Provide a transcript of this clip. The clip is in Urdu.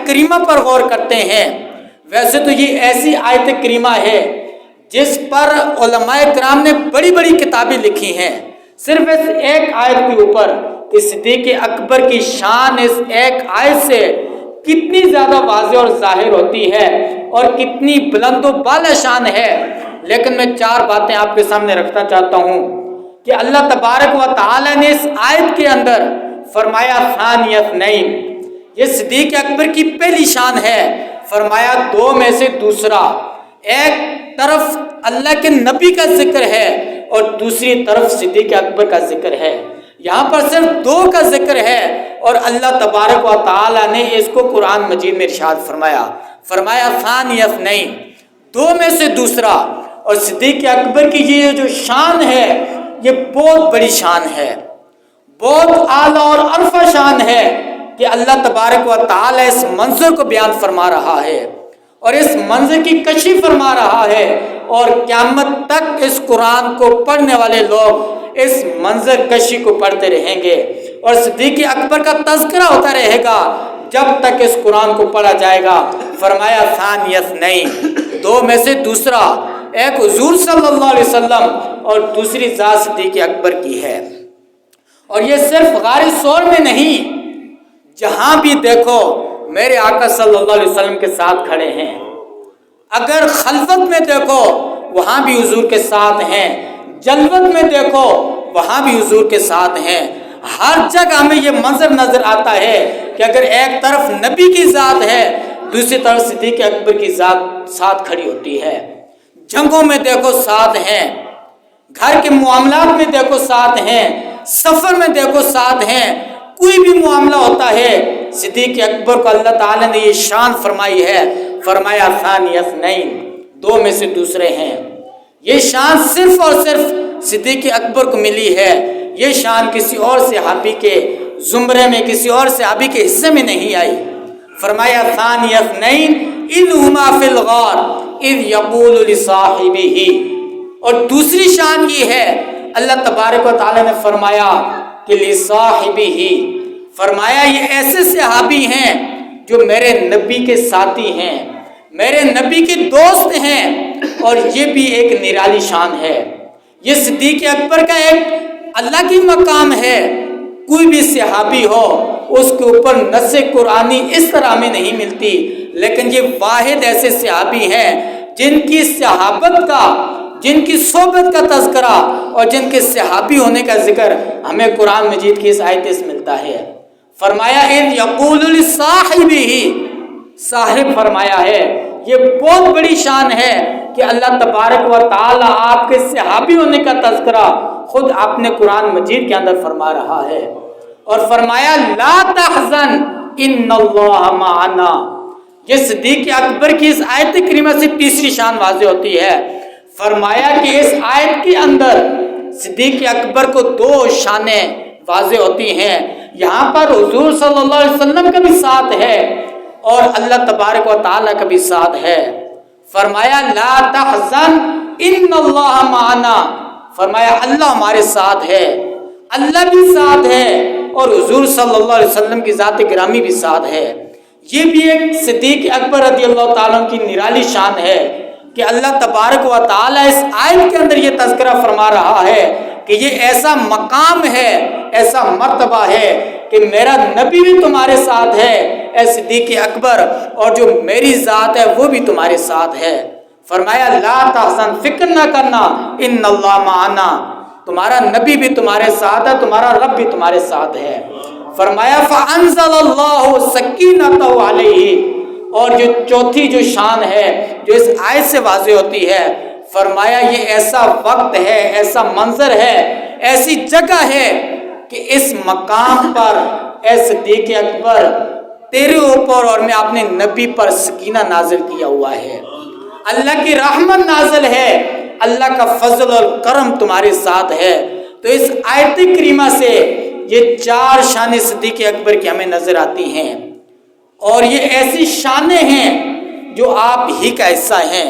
کریمہ پر غور کرتے ہیں، ویسے تو یہ ایسی آیت کریمہ ہے جس پر علماء کرام نے بڑی بڑی کتابیں لکھی ہیں، صرف اس ایک آیت کے اوپر کہ صدیق اکبر کی شان اس ایک آیت سے کتنی زیادہ واضح اور ظاہر ہوتی ہے اور کتنی بلند و بالا شان ہے۔ لیکن میں 4 باتیں آپ کے سامنے رکھنا چاہتا ہوں کہ اللہ تبارک و تعالی نے اس آیت کے اندر فرمایا ثانی اثنین، یہ صدیق اکبر کی پہلی شان ہے، فرمایا 2 میں سے دوسرا۔ ایک طرف اللہ کے نبی کا ذکر ہے اور دوسری طرف صدیق اکبر کا ذکر ہے، یہاں پر صرف 2 کا ذکر ہے اور اللہ تبارک و تعالی نے اس کو قرآن مجید میں ارشاد فرمایا ثانی اثنین، 2 میں سے دوسرا۔ اور صدیق اکبر کی یہ جو شان ہے یہ بہت بڑی شان ہے، بہت اعلیٰ اور عرفہ شان ہے کہ اللہ تبارک و تعالی اس منظر کو بیان فرما رہا ہے اور اس منظر کی کشی فرما رہا ہے، اور قیامت تک اس قرآن کو پڑھنے والے لوگ اس منظر کشی کو پڑھتے رہیں گے اور صدیق اکبر کا تذکرہ ہوتا رہے گا جب تک اس قرآن کو پڑھا جائے گا۔ فرمایا ثانی اثنین، 2 میں سے دوسرا، ایک حضور صلی اللہ علیہ وسلم اور دوسری ذات صدیق اکبر کی ہے۔ اور یہ صرف غار ثور میں نہیں، جہاں بھی دیکھو میرے آقا صلی اللہ علیہ وسلم کے ساتھ کھڑے ہیں، اگر خلوت میں دیکھو وہاں بھی حضور کے ساتھ ہیں، جلوت میں دیکھو وہاں بھی حضور کے ساتھ ہیں، ہر جگہ ہمیں یہ منظر نظر آتا ہے کہ اگر ایک طرف نبی کی ذات ہے دوسری طرف صدیق اکبر کی ذات ساتھ کھڑی ہوتی ہے، جنگوں میں دیکھو ساتھ ہیں، گھر کے معاملات میں دیکھو ساتھ ہیں، سفر میں دیکھو ساتھ ہیں، کوئی بھی معاملہ ہوتا ہے صدیق اکبر کو اللہ تعالیٰ نے یہ شان فرمائی ہے، فرمایا ثانی اثنین، 2 میں سے دوسرے ہیں۔ یہ شان صرف اور صرف صدیق اکبر کو ملی ہے، یہ شان کسی اور صحابی کے زمرے میں، کسی اور صحابی کے حصے میں نہیں آئی۔ فرمایا ثانی اثنین اذ ہما فی الغار اذ یقول لصاحبہ، اور دوسری شان یہ ہے اللہ تبارک و تعالی نے فرمایا کہ لصاحبہ، فرمایا یہ ایسے صحابی ہیں جو میرے نبی کے ساتھی ہیں، میرے نبی کے دوست ہیں، اور یہ بھی ایک نرالی شان ہے۔ یہ صدیق اکبر کا ایک اللہ کی مقام ہے، کوئی بھی صحابی ہو اس کے اوپر نص قرآنی اس طرح میں نہیں ملتی، لیکن یہ واحد ایسے صحابی ہیں جن کی صحابت کا، جن کی صحبت کا تذکرہ اور جن کے صحابی ہونے کا ذکر ہمیں قرآن مجید کی اس آیت سے ملتا ہے۔ فرمایا اذ یقول لصاحبہ، صاحب فرمایا ہے، یہ بہت بڑی شان ہے کہ اللہ تبارک و تعالی آپ کے صحابی ہونے کا تذکرہ خود اپنے قرآن مجید کے اندر فرما رہا ہے، اور فرمایا لا تحزن ان اللہ معنا۔ یہ صدیق اکبر کی اس آیت کریمہ سے تیسری شان واضح ہوتی ہے۔ فرمایا کہ اس آیت کے اندر صدیق اکبر کو 2 شانیں واضح ہوتی ہیں، یہاں پر حضور صلی اللہ علیہ وسلم کا بھی ساتھ ہے اور اللہ تبارک و تعالیٰ کا بھی ساتھ ہے۔ فرمایا لا تحزن ان اللہ معنا، فرمایا اللہ ہمارے ساتھ ہے، اللہ بھی ساتھ ہے اور حضور صلی اللہ علیہ وسلم کی ذات گرامی بھی ساتھ ہے۔ یہ بھی ایک صدیق اکبر رضی اللہ تعالیٰ کی نرالی شان ہے کہ اللہ تبارک و تعالیٰ اس آیت کے اندر یہ تذکرہ فرما رہا ہے کہ یہ ایسا مقام ہے، ایسا مرتبہ ہے کہ میرا نبی بھی تمہارے ساتھ ہے اے صدیق اکبر، اور جو میری ذات ہے وہ بھی تمہارے ساتھ ہے۔ فرمایا لا تحزن، فکر نہ کرنا، ان اللہ معنا، تمہارا نبی بھی تمہارے ساتھ ہے، تمہارا رب بھی تمہارے ساتھ ہے۔ فرمایا فانزل اللہ سکینتہ علیہ، اور جو چوتھی جو شان ہے جو اس آیت سے واضح ہوتی ہے، فرمایا یہ ایسا وقت ہے، ایسا منظر ہے، ایسی جگہ ہے کہ اس مقام پر اے صدیق اکبر تیرے اوپر اور میں اپنے نبی پر سکینہ نازل کیا ہوا ہے، اللہ کی رحمت نازل ہے، اللہ کا فضل اور کرم تمہارے ساتھ ہے۔ تو اس آیت کریمہ سے یہ 4 شان صدیق اکبر کی ہمیں نظر آتی ہیں، اور یہ ایسی شانیں ہیں جو آپ ہی کا حصہ ہیں۔